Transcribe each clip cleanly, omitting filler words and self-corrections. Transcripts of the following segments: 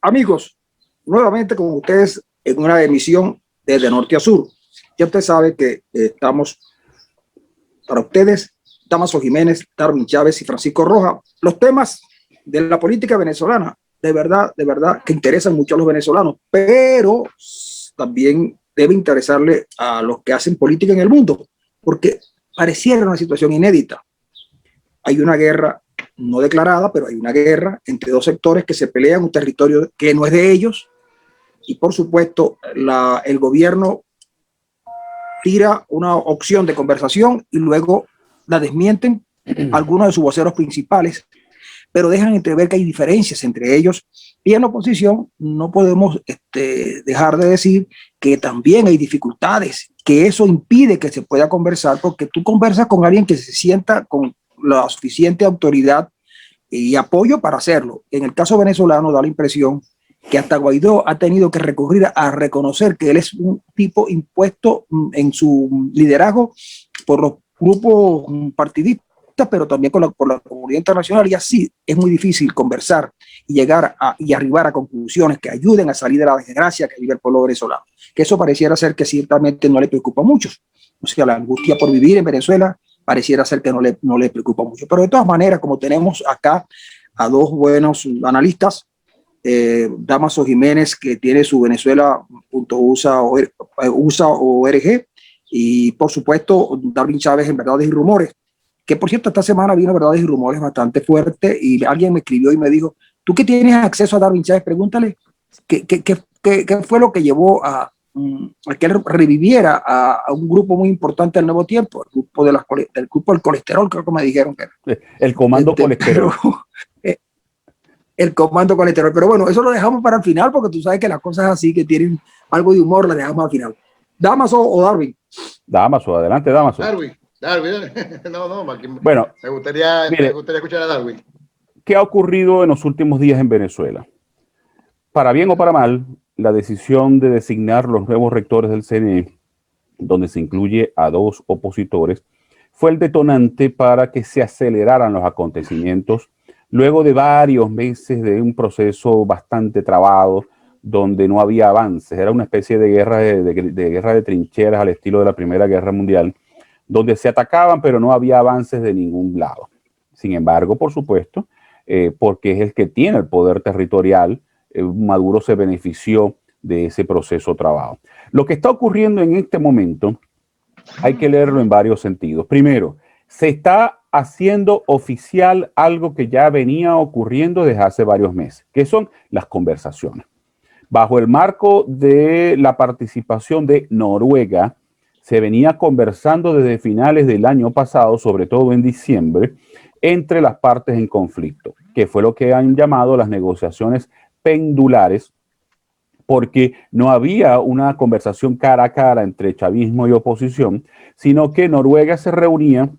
Amigos, nuevamente con ustedes en una emisión desde norte a sur. Ya usted sabe que estamos para ustedes, Damaso Jiménez, Darwin Chávez y Francisco Rojas. Los temas de la política venezolana, de verdad que interesan mucho a los venezolanos, pero también debe interesarle a los que hacen política en el mundo, porque pareciera una situación inédita. Hay una guerra no declarada, pero hay una guerra entre dos sectores que se pelean un territorio que no es de ellos, y por supuesto el gobierno tira una opción de conversación y luego la desmienten algunos de sus voceros principales, pero dejan entrever que hay diferencias entre ellos, y en la oposición no podemos dejar de decir que también hay dificultades, que eso impide que se pueda conversar, porque tú conversas con alguien que se sienta con la suficiente autoridad y apoyo para hacerlo. En el caso venezolano da la impresión que hasta Guaidó ha tenido que recurrir a reconocer que él es un tipo impuesto en su liderazgo por los grupos partidistas, pero también por la comunidad internacional, y así es muy difícil conversar y llegar y arribar a conclusiones que ayuden a salir de la desgracia que vive el pueblo venezolano. Que eso pareciera ser que ciertamente no le preocupa mucho. O sea, la angustia por vivir en Venezuela pareciera ser que no le preocupa mucho. Pero de todas maneras, como tenemos acá a dos buenos analistas, Damaso Jiménez, que tiene su Venezuela.usa.org, y por supuesto Darwin Chávez en Verdades y Rumores, que por cierto esta semana vino Verdades y Rumores bastante fuerte, y alguien me escribió y me dijo: tú que tienes acceso a Darwin Chávez, pregúntale qué fue lo que llevó a que él reviviera a un grupo muy importante del Nuevo Tiempo, el grupo del grupo del colesterol, creo que me dijeron que era. El comando colesterol. El comando colesterol. Pero bueno, eso lo dejamos para el final, porque tú sabes que las cosas así que tienen algo de humor las dejamos al final. ¿Damaso o Darwin? Damaso, adelante, Damaso. Darwin. No, bueno, me gustaría escuchar a Darwin. ¿Qué ha ocurrido en los últimos días en Venezuela? Para bien o para mal, la decisión de designar los nuevos rectores del CNE, donde se incluye a dos opositores, fue el detonante para que se aceleraran los acontecimientos luego de varios meses de un proceso bastante trabado, donde no había avances. Era una especie de guerra de trincheras al estilo de la Primera Guerra Mundial, donde se atacaban, pero no había avances de ningún lado. Sin embargo, por supuesto, porque es el que tiene el poder territorial, Maduro se benefició de ese proceso trabado. Lo que está ocurriendo en este momento hay que leerlo en varios sentidos. Primero, se está haciendo oficial algo que ya venía ocurriendo desde hace varios meses, que son las conversaciones. Bajo el marco de la participación de Noruega, se venía conversando desde finales del año pasado, sobre todo en diciembre, entre las partes en conflicto, que fue lo que han llamado las negociaciones pendulares, porque no había una conversación cara a cara entre chavismo y oposición, sino que Noruega se reunía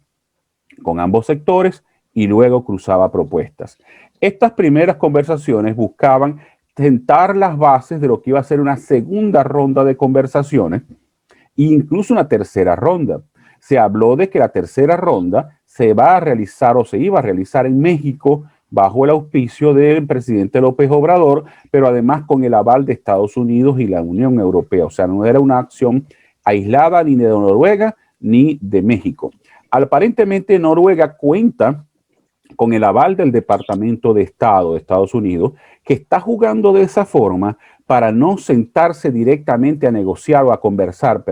con ambos sectores y luego cruzaba propuestas. Estas primeras conversaciones buscaban tentar las bases de lo que iba a ser una segunda ronda de conversaciones e incluso una tercera ronda. Se habló de que la tercera ronda se va a realizar o se iba a realizar en México bajo el auspicio del presidente López Obrador, pero además con el aval de Estados Unidos y la Unión Europea. O sea, no era una acción aislada ni de Noruega ni de México. Aparentemente Noruega cuenta con el aval del Departamento de Estado de Estados Unidos, que está jugando de esa forma para no sentarse directamente a negociar o a conversar,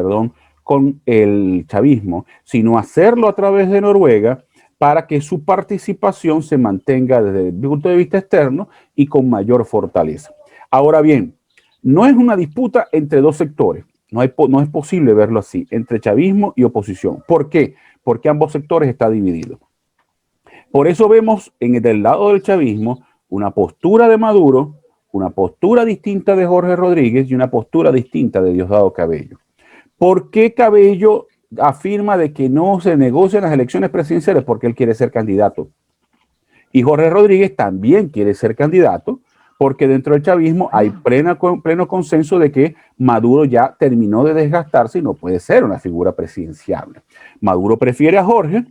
con el chavismo, sino hacerlo a través de Noruega para que su participación se mantenga desde el punto de vista externo y con mayor fortaleza. Ahora bien, no es una disputa entre dos sectores, no es posible verlo así, entre chavismo y oposición. ¿Por qué? Porque ambos sectores están divididos. Por eso vemos del lado del chavismo una postura de Maduro, una postura distinta de Jorge Rodríguez y una postura distinta de Diosdado Cabello. ¿Por qué Cabello afirma de que no se negocian las elecciones presidenciales? Porque él quiere ser candidato. Y Jorge Rodríguez también quiere ser candidato, porque dentro del chavismo hay pleno consenso de que Maduro ya terminó de desgastarse y no puede ser una figura presidenciable. Maduro prefiere a Jorge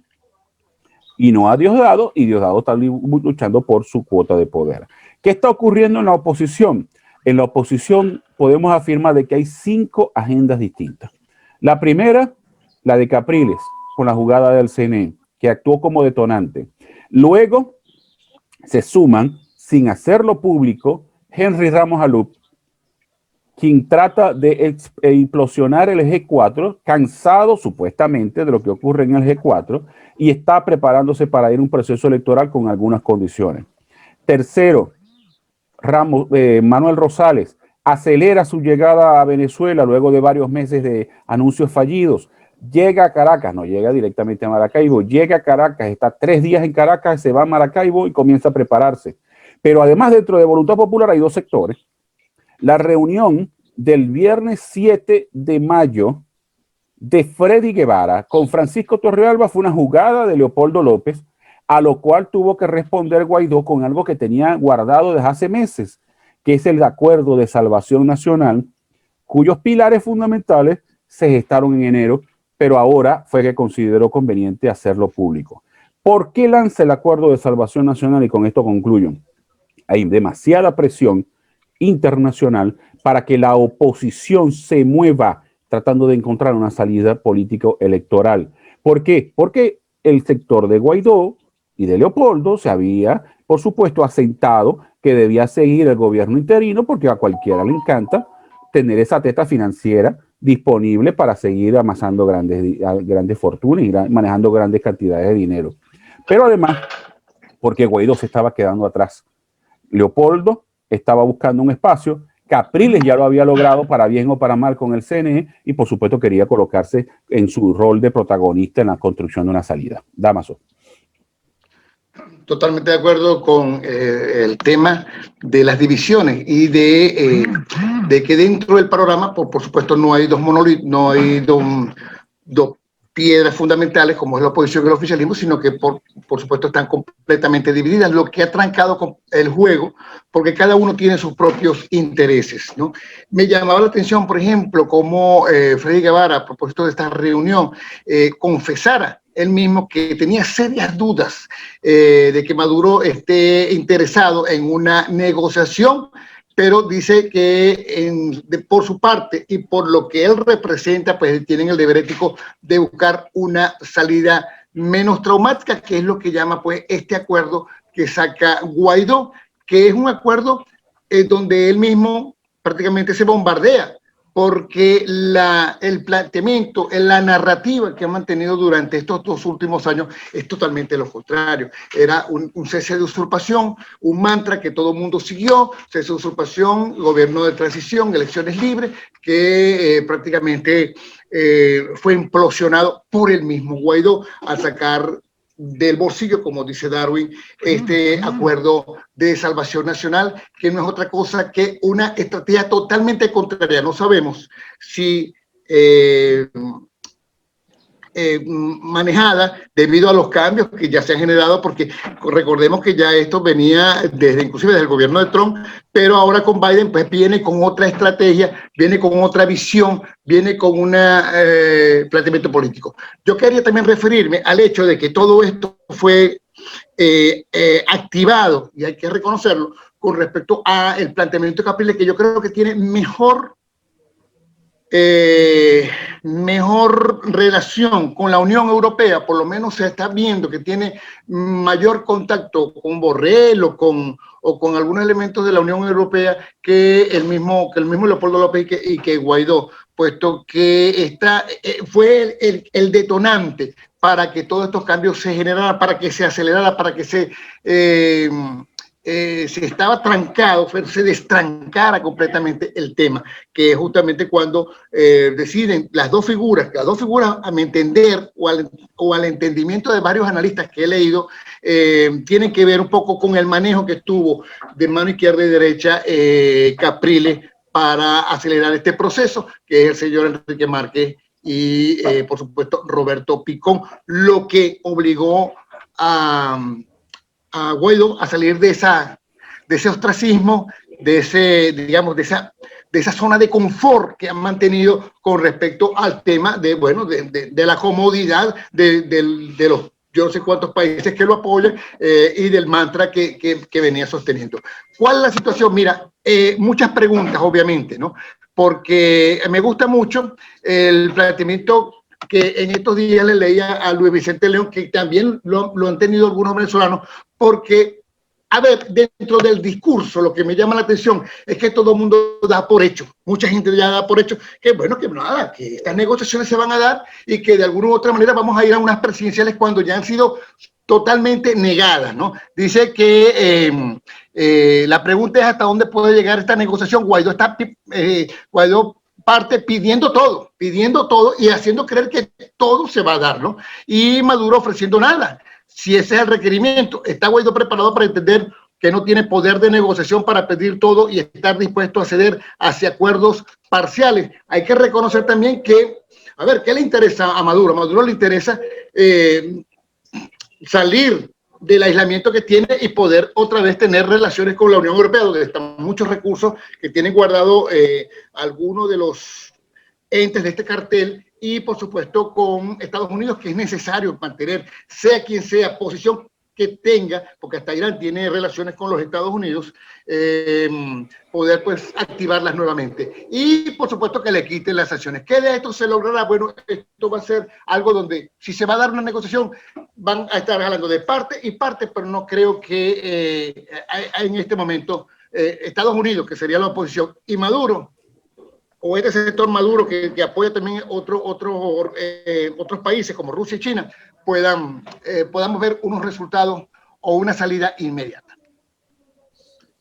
y no a Diosdado, y Diosdado está luchando por su cuota de poder. ¿Qué está ocurriendo en la oposición? en la oposición podemos afirmar de que hay 5 agendas distintas. La primera, la de Capriles, con la jugada del CNE, que actuó como detonante. Luego se suman, sin hacerlo público, Henry Ramos Alup, quien trata de implosionar el G4, cansado supuestamente de lo que ocurre en el G4, y está preparándose para ir a un proceso electoral con algunas condiciones. Tercero, Manuel Rosales acelera su llegada a Venezuela luego de varios meses de anuncios fallidos. Llega a Caracas, no llega directamente a Maracaibo, llega a Caracas, está 3 días en Caracas, se va a Maracaibo y comienza a prepararse. Pero además, dentro de Voluntad Popular hay 2 sectores. La reunión del viernes 7 de mayo de Freddy Guevara con Francisco Torrealba fue una jugada de Leopoldo López, a lo cual tuvo que responder Guaidó con algo que tenía guardado desde hace meses, que es el Acuerdo de Salvación Nacional, cuyos pilares fundamentales se gestaron en enero, pero ahora fue que consideró conveniente hacerlo público. ¿Por qué lanza el Acuerdo de Salvación Nacional? Y con esto concluyo. Hay demasiada presión internacional para que la oposición se mueva tratando de encontrar una salida político-electoral. ¿Por qué? Porque el sector de Guaidó y de Leopoldo se había, por supuesto, asentado que debía seguir el gobierno interino porque a cualquiera le encanta tener esa teta financiera disponible para seguir amasando grandes fortunas y manejando grandes cantidades de dinero. Pero además, porque Guaidó se estaba quedando atrás. Leopoldo estaba buscando un espacio, Capriles ya lo había logrado para bien o para mal con el CNE y por supuesto quería colocarse en su rol de protagonista en la construcción de una salida. Damaso. Totalmente de acuerdo con el tema de las divisiones y de que dentro del programa, por supuesto, no hay dos monolitos, no hay dos piedras fundamentales como es la oposición y el oficialismo, sino que por supuesto están completamente divididas, lo que ha trancado con el juego, porque cada uno tiene sus propios intereses, ¿no? Me llamaba la atención, por ejemplo, cómo Freddy Guevara, a propósito de esta reunión, confesara él mismo que tenía serias dudas de que Maduro esté interesado en una negociación, pero dice que por su parte y por lo que él representa, pues tienen el deber ético de buscar una salida menos traumática, que es lo que llama pues este acuerdo que saca Guaidó, que es un acuerdo donde él mismo prácticamente se bombardea, porque el planteamiento, la narrativa que ha mantenido durante estos 2 últimos años es totalmente lo contrario. Era un cese de usurpación, un mantra que todo el mundo siguió, cese de usurpación, gobierno de transición, elecciones libres, que prácticamente fue implosionado por el mismo Guaidó al sacar del bolsillo, como dice Darwin, este acuerdo de salvación nacional, que no es otra cosa que una estrategia totalmente contraria. No sabemos si manejada debido a los cambios que ya se han generado, porque recordemos que ya esto venía inclusive desde el gobierno de Trump, pero ahora con Biden pues viene con otra estrategia, viene con otra visión, viene con un planteamiento político. Yo quería también referirme al hecho de que todo esto fue activado, y hay que reconocerlo, con respecto al planteamiento de Capriles, que yo creo que tiene mejor relación con la Unión Europea, por lo menos se está viendo que tiene mayor contacto con Borrell o con algunos elementos de la Unión Europea que el mismo Leopoldo López y que Guaidó, puesto que fue el detonante para que todos estos cambios se generaran, para que se acelerara, para que se estaba trancado, se destrancara completamente el tema, que es justamente cuando deciden las dos figuras, a mi entender, o al entendimiento de varios analistas que he leído, tienen que ver un poco con el manejo que tuvo de mano izquierda y derecha Capriles para acelerar este proceso, que es el señor Enrique Márquez y, por supuesto, Roberto Picón, lo que obligó a Guaidó a salir de ese ostracismo, de esa zona de confort que han mantenido con respecto al tema de la comodidad de yo no sé cuántos países que lo apoyan y del mantra que venía sosteniendo. ¿Cuál es la situación? Mira, muchas preguntas, obviamente, ¿no? Porque me gusta mucho el planteamiento que en estos días le leía a Luis Vicente León, que también lo han tenido algunos venezolanos, porque, a ver, dentro del discurso, lo que me llama la atención es que todo el mundo da por hecho, mucha gente ya da por hecho, que bueno, que nada, que estas negociaciones se van a dar y que de alguna u otra manera vamos a ir a unas presidenciales cuando ya han sido totalmente negadas, ¿no? Dice que la pregunta es hasta dónde puede llegar esta negociación. Guaidó parte pidiendo todo y haciendo creer que todo se va a dar, ¿no? Y Maduro ofreciendo nada. Si ese es el requerimiento, ¿está Guaidó preparado para entender que no tiene poder de negociación para pedir todo y estar dispuesto a ceder hacia acuerdos parciales? Hay que reconocer también que, a ver, ¿qué le interesa a Maduro? A Maduro le interesa salir del aislamiento que tiene y poder otra vez tener relaciones con la Unión Europea, donde están muchos recursos que tienen guardado algunos de los entes de este cartel, y por supuesto con Estados Unidos, que es necesario mantener, sea quien sea, posición que tenga, porque hasta Irán tiene relaciones con los Estados Unidos, poder pues activarlas nuevamente. Y por supuesto que le quiten las sanciones. ¿Qué de esto se logrará? Bueno, esto va a ser algo donde si se va a dar una negociación, van a estar hablando de parte y parte, pero no creo que en este momento Estados Unidos, que sería la oposición, y Maduro, o este sector Maduro que apoya también otros países como Rusia y China, podamos ver unos resultados o una salida inmediata.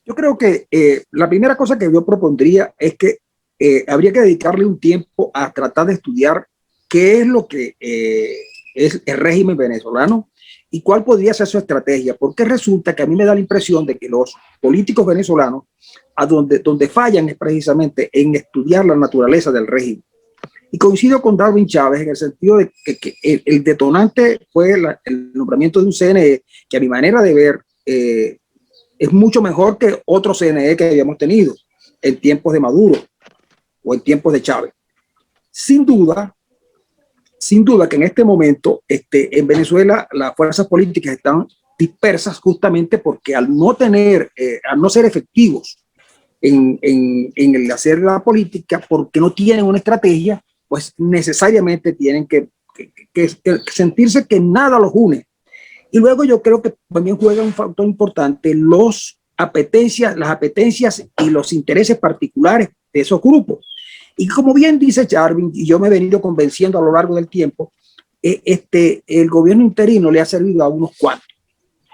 Yo creo que la primera cosa que yo propondría es que habría que dedicarle un tiempo a tratar de estudiar qué es lo que es el régimen venezolano y cuál podría ser su estrategia, porque resulta que a mí me da la impresión de que los políticos venezolanos a donde fallan es precisamente en estudiar la naturaleza del régimen. Y coincido con Darwin Chávez en el sentido de que el detonante fue el nombramiento de un CNE que a mi manera de ver es mucho mejor que otro CNE que habíamos tenido en tiempos de Maduro o en tiempos de Chávez. Sin duda que en este momento en Venezuela las fuerzas políticas están dispersas justamente porque al no ser efectivos en el hacer la política, porque no tienen una estrategia, pues necesariamente tienen que sentirse que nada los une. Y luego yo creo que también juega un factor importante las apetencias y los intereses particulares de esos grupos. Y como bien dice Jarvin, y yo me he venido convenciendo a lo largo del tiempo, el gobierno interino le ha servido a unos cuantos,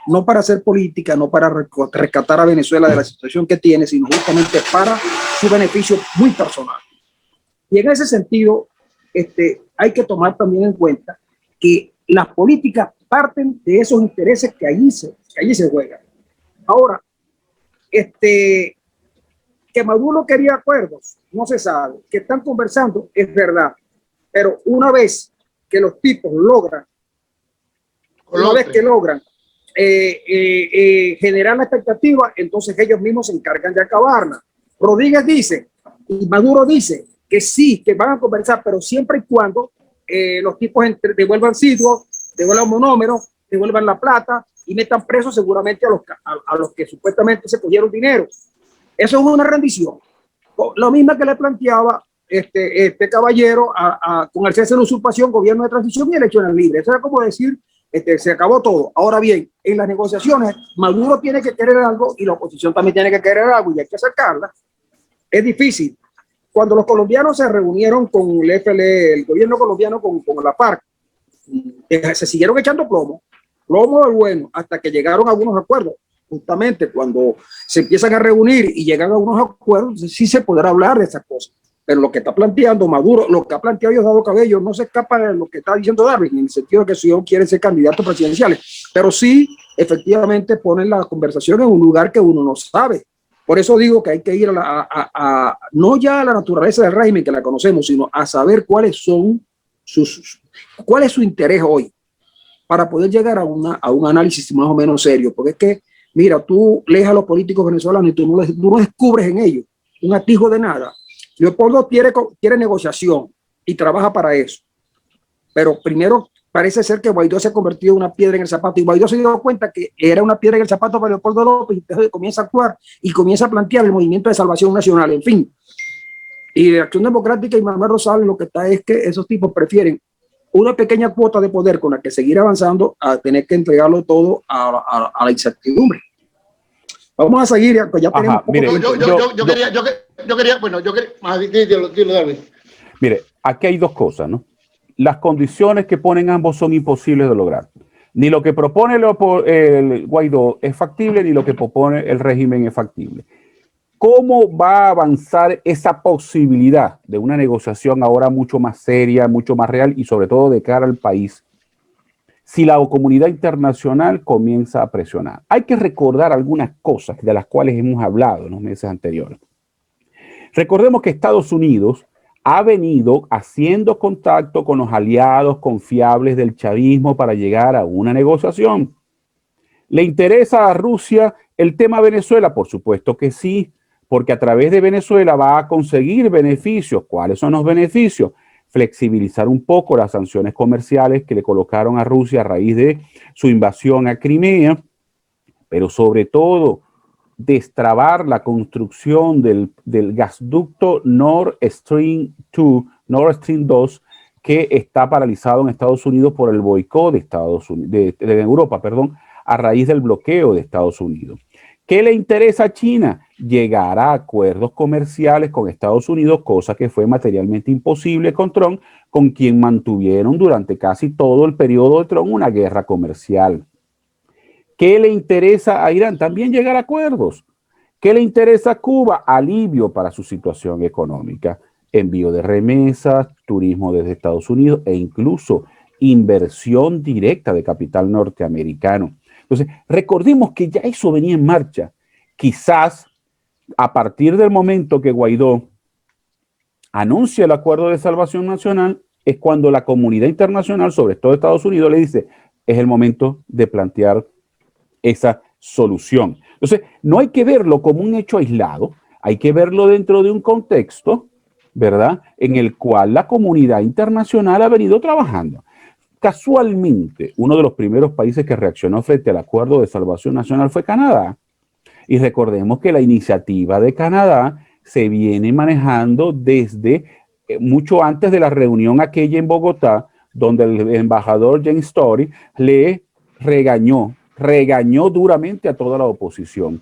no para hacer política, no para rescatar a Venezuela de la situación que tiene, sino justamente para su beneficio muy personal. Y en ese sentido, hay que tomar también en cuenta que las políticas parten de esos intereses que allí se juegan. Ahora, que Maduro quería acuerdos, no se sabe. Que están conversando, es verdad. Pero una vez que los tipos logran generar la expectativa, entonces ellos mismos se encargan de acabarla. Rodríguez dice, y Maduro dice, que sí, que van a conversar, pero siempre y cuando los tipos devuelvan sitios, devuelvan monómeros, devuelvan la plata y metan presos seguramente a los que supuestamente se cogieron dinero. Eso es una rendición. Lo mismo que le planteaba este caballero con el cese de la usurpación, gobierno de transición y elecciones libres. Eso era como decir, se acabó todo. Ahora bien, en las negociaciones, Maduro tiene que querer algo y la oposición también tiene que querer algo y hay que acercarla. Es difícil. Cuando los colombianos se reunieron con el FLE, el gobierno colombiano con la FARC, se siguieron echando plomo del bueno, hasta que llegaron a algunos acuerdos. Justamente cuando se empiezan a reunir y llegan a unos acuerdos, sí se podrá hablar de esas cosas. Pero lo que está planteando Maduro, lo que ha planteado Diosdado Cabello, no se escapa de lo que está diciendo Darwin, en el sentido de que si ellos quieren ser candidatos presidenciales. Pero sí, efectivamente, ponen la conversación en un lugar que uno no sabe. Por eso digo que hay que ir no ya a la naturaleza del régimen, que la conocemos, sino a saber cuál es su interés hoy, para poder llegar a un análisis más o menos serio. Porque es que, mira, tú lees a los políticos venezolanos y tú no descubres en ellos un atijo de nada. Leopoldo quiere negociación y trabaja para eso. Pero primero parece ser que Guaidó se ha convertido en una piedra en el zapato, y Guaidó se dio cuenta que era una piedra en el zapato para Leopoldo López, y entonces comienza a actuar y comienza a plantear el movimiento de salvación nacional, en fin. Y de Acción Democrática y Manuel Rosales lo que está es que esos tipos prefieren una pequeña cuota de poder con la que seguir avanzando a tener que entregarlo todo a la incertidumbre. Vamos a seguir, pues ya tenemos poco tiempo. Yo quería, dilo, David. Mire, aquí hay dos cosas, ¿no? Las condiciones que ponen ambos son imposibles de lograr. Ni lo que propone el Guaidó es factible, ni lo que propone el régimen es factible. ¿Cómo va a avanzar esa posibilidad de una negociación ahora mucho más seria, mucho más real y sobre todo de cara al país, si la comunidad internacional comienza a presionar? Hay que recordar algunas cosas de las cuales hemos hablado en los meses anteriores. Recordemos que Estados Unidos ha venido haciendo contacto con los aliados confiables del chavismo para llegar a una negociación. ¿Le interesa a Rusia el tema Venezuela? Por supuesto que sí, porque a través de Venezuela va a conseguir beneficios. ¿Cuáles son los beneficios? Flexibilizar un poco las sanciones comerciales que le colocaron a Rusia a raíz de su invasión a Crimea, pero sobre todo destrabar la construcción del gasducto Nord Stream 2, que está paralizado en Estados Unidos por el boicot de Estados Unidos, de Europa, a raíz del bloqueo de Estados Unidos. ¿Qué le interesa a China? Llegar a acuerdos comerciales con Estados Unidos, cosa que fue materialmente imposible con Trump, con quien mantuvieron durante casi todo el periodo de Trump una guerra comercial. ¿Qué le interesa a Irán? También llegar a acuerdos. ¿Qué le interesa a Cuba? Alivio para su situación económica, envío de remesas, turismo desde Estados Unidos e incluso inversión directa de capital norteamericano. Entonces, recordemos que ya eso venía en marcha. Quizás a partir del momento que Guaidó anuncia el acuerdo de salvación nacional, es cuando la comunidad internacional, sobre todo Estados Unidos, le dice, es el momento de plantear esa solución. Entonces, no hay que verlo como un hecho aislado, hay que verlo dentro de un contexto, ¿verdad?, en el cual la comunidad internacional ha venido trabajando. Casualmente, uno de los primeros países que reaccionó frente al acuerdo de salvación nacional fue Canadá. Y recordemos que la iniciativa de Canadá se viene manejando desde mucho antes de la reunión aquella en Bogotá, donde el embajador James Story le regañó duramente a toda la oposición,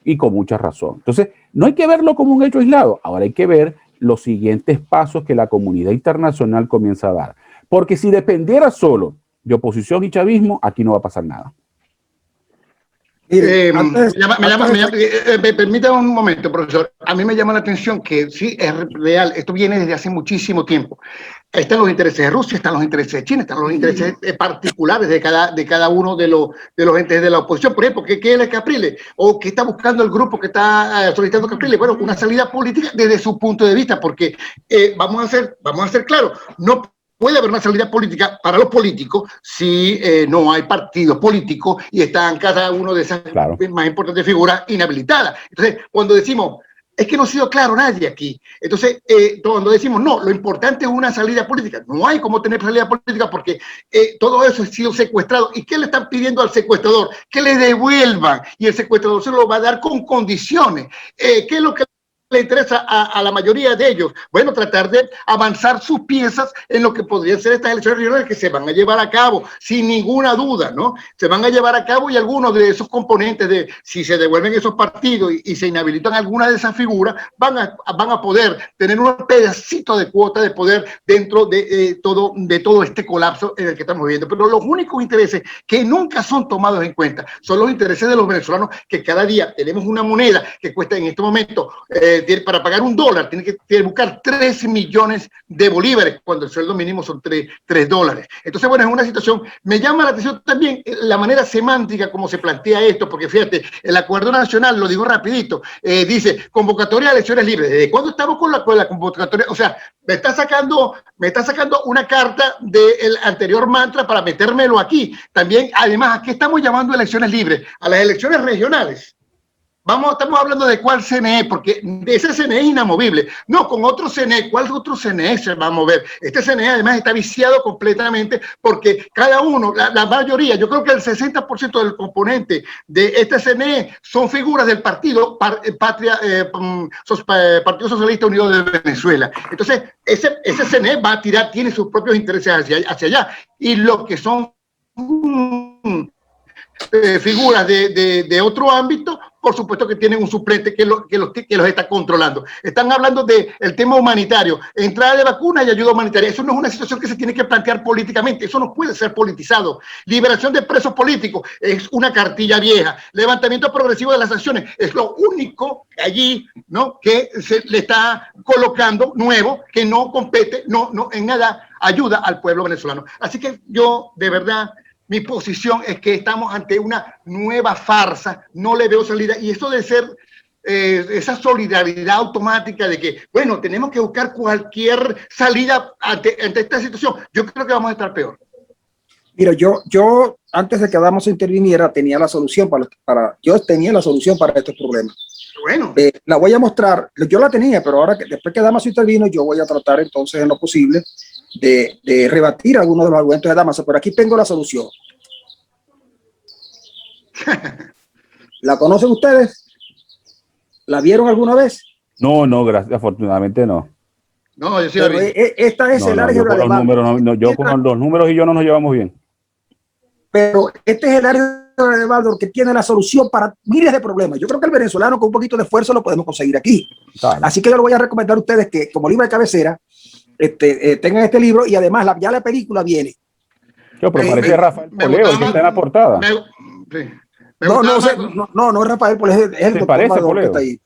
y con mucha razón. Entonces, no hay que verlo como un hecho aislado. Ahora hay que ver los siguientes pasos que la comunidad internacional comienza a dar. Porque si dependiera solo de oposición y chavismo, aquí no va a pasar nada. Permítame un momento, profesor. A mí me llama la atención que sí, es real. Esto viene desde hace muchísimo tiempo. Están los intereses de Rusia, están los intereses de China, están los intereses particulares de cada uno de los entes de la oposición. Por ejemplo, ¿qué es el Capriles? ¿O qué está buscando el grupo que está solicitando Capriles? Bueno, una salida política desde su punto de vista, porque vamos a ser claros, no puede haber una salida política para los políticos si no hay partidos políticos y están cada uno de esas más importantes figuras inhabilitadas. Entonces, cuando decimos, es que no ha sido claro nadie aquí. Entonces, cuando decimos, no, lo importante es una salida política, no hay cómo tener salida política porque todo eso ha sido secuestrado. ¿Y qué le están pidiendo al secuestrador? Que le devuelvan, y el secuestrador se lo va a dar con condiciones. ¿Qué es lo que le interesa a la mayoría de ellos? Bueno, tratar de avanzar sus piezas en lo que podrían ser estas elecciones regionales que se van a llevar a cabo, sin ninguna duda, ¿no? Se van a llevar a cabo, y algunos de esos componentes de, si se devuelven esos partidos y se inhabilitan algunas de esas figuras, van a poder tener un pedacito de cuota de poder dentro de todo este colapso en el que estamos viviendo. Pero los únicos intereses que nunca son tomados en cuenta son los intereses de los venezolanos, que cada día tenemos una moneda que cuesta en este momento para pagar $1, tiene que buscar 13 millones de bolívares, cuando el sueldo mínimo son $3. Entonces, bueno, es una situación. Me llama la atención también la manera semántica como se plantea esto, porque fíjate, el acuerdo nacional, lo digo rapidito, dice convocatoria de elecciones libres. ¿Desde cuándo estamos con la convocatoria? O sea, me está sacando una carta del anterior mantra para metérmelo aquí. También, además, ¿a qué estamos llamando elecciones libres? A las elecciones regionales. estamos hablando de cuál CNE, porque ese CNE es inamovible. No, con otro CNE, ¿cuál otro CNE se va a mover? Este CNE además está viciado completamente porque cada uno, la mayoría, yo creo que el 60% del componente de este CNE son figuras del Partido Socialista Unido de Venezuela. Entonces, ese CNE va a tirar, tiene sus propios intereses hacia allá. Y lo que son figuras de otro ámbito, por supuesto que tienen un suplente que los está controlando. Están hablando del tema humanitario, entrada de vacunas y ayuda humanitaria. Eso no es una situación que se tiene que plantear políticamente, eso no puede ser politizado. Liberación de presos políticos es una cartilla vieja. Levantamiento progresivo de las sanciones es lo único allí, ¿no?, que se le está colocando nuevo, que no compete, no en nada ayuda al pueblo venezolano. Así que yo, de verdad, mi posición es que estamos ante una nueva farsa, no le veo salida, y eso de ser esa solidaridad automática de que, bueno, tenemos que buscar cualquier salida ante esta situación, yo creo que vamos a estar peor. Mira, yo antes de que Damaso interviniera tenía la solución yo tenía la solución para estos problemas. Bueno. La voy a mostrar, yo la tenía, pero ahora después que Damaso intervino, yo voy a tratar entonces en lo posible de rebatir algunos de los argumentos de Damaso, pero aquí tengo la solución. ¿La conocen ustedes? ¿La vieron alguna vez? No, gracias, afortunadamente no. No, yo sí pero esta es el álgebra de Baldor. Yo con los números y yo no nos llevamos bien. Pero este es el álgebra de Baldor que tiene la solución para miles de problemas. Yo creo que el venezolano con un poquito de esfuerzo lo podemos conseguir aquí. Claro. Así que yo le voy a recomendar a ustedes que como libro de cabecera tengan este libro, y además ya la película viene. Yo, pero parece Rafael Poleo, el que está en la portada. No es Rafael Poleo, es el doctor Amador que está ahí.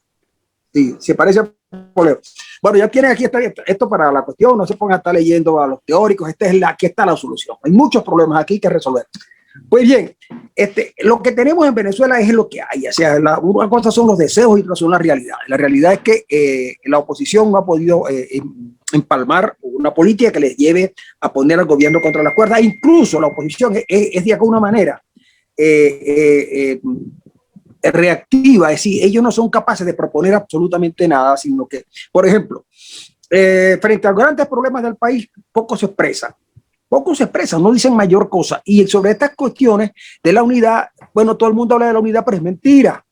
Sí, se parece a Poleo. Bueno, ya tienen aquí esto para la cuestión, no se pongan a estar leyendo a los teóricos, aquí está la solución. Hay muchos problemas aquí que resolver. Pues bien, lo que tenemos en Venezuela es lo que hay. O sea, una cosa son los deseos y otra son la realidad. La realidad es que la oposición no ha podido empalmar una política que les lleve a poner al gobierno contra las cuerdas. Incluso la oposición es de alguna manera reactiva, es decir, ellos no son capaces de proponer absolutamente nada, sino que, por ejemplo, frente a los grandes problemas del país, poco se expresan, no dicen mayor cosa. Y sobre estas cuestiones de la unidad, bueno, todo el mundo habla de la unidad, pero es mentira.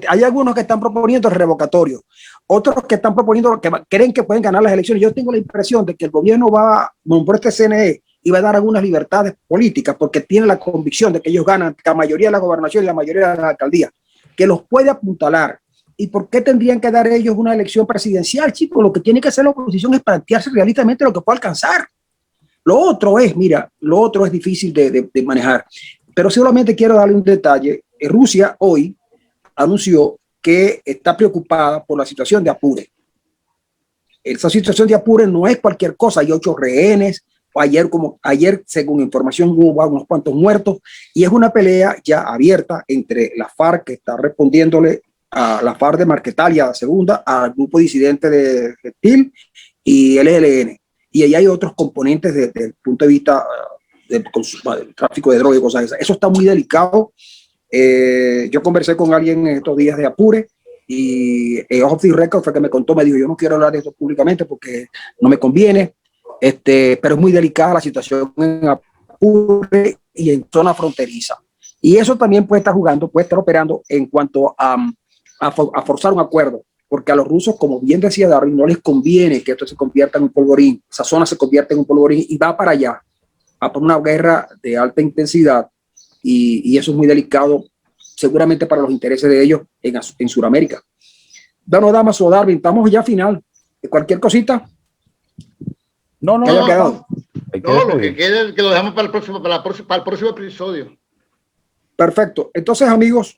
Hay algunos que están proponiendo el revocatorio, otros que están proponiendo que creen que pueden ganar las elecciones. Yo tengo la impresión de que el gobierno va por este CNE y va a dar algunas libertades políticas porque tiene la convicción de que ellos ganan la mayoría de la gobernación y la mayoría de la alcaldía, que los puede apuntalar. ¿Y por qué tendrían que dar ellos una elección presidencial, chicos? Lo que tiene que hacer la oposición es plantearse realistamente lo que puede alcanzar. Lo otro es difícil de manejar. Pero solamente quiero darle un detalle. Rusia hoy anunció que está preocupada por la situación de Apure. Esa situación de Apure no es cualquier cosa. Hay 8 rehenes. Ayer, según información, hubo unos cuantos muertos. Y es una pelea ya abierta entre la FARC, que está respondiéndole a la FARC de Marquetalia, segunda, al grupo disidente de Reptil y el ELN. Y ahí hay otros componentes desde el punto de vista del tráfico de drogas y cosas esas. Eso está muy delicado. Yo conversé con alguien estos días de Apure y Off the Record fue que me contó, me dijo, yo no quiero hablar de esto públicamente porque no me conviene, pero es muy delicada la situación en Apure y en zona fronteriza. Y eso también puede estar operando en cuanto a forzar un acuerdo. Porque a los rusos, como bien decía Darwin, no les conviene que esto se convierta en un polvorín. Esa zona se convierte en un polvorín y va para allá, va por una guerra de alta intensidad y eso es muy delicado, seguramente para los intereses de ellos en Sudamérica. Bueno, Damaso, Darwin, estamos ya final. ¿Cualquier cosita? No. Lo que quede que lo dejamos para el próximo episodio. Perfecto. Entonces, amigos,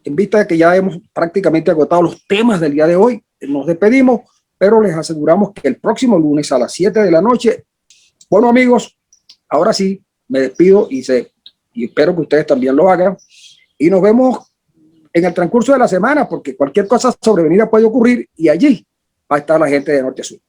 en vista de que ya hemos prácticamente agotado los temas del día de hoy, nos despedimos, pero les aseguramos que el próximo lunes a las 7 de la noche, bueno amigos, ahora sí, me despido y espero que ustedes también lo hagan y nos vemos en el transcurso de la semana porque cualquier cosa sobrevenida puede ocurrir y allí va a estar la gente de Norte a Sur.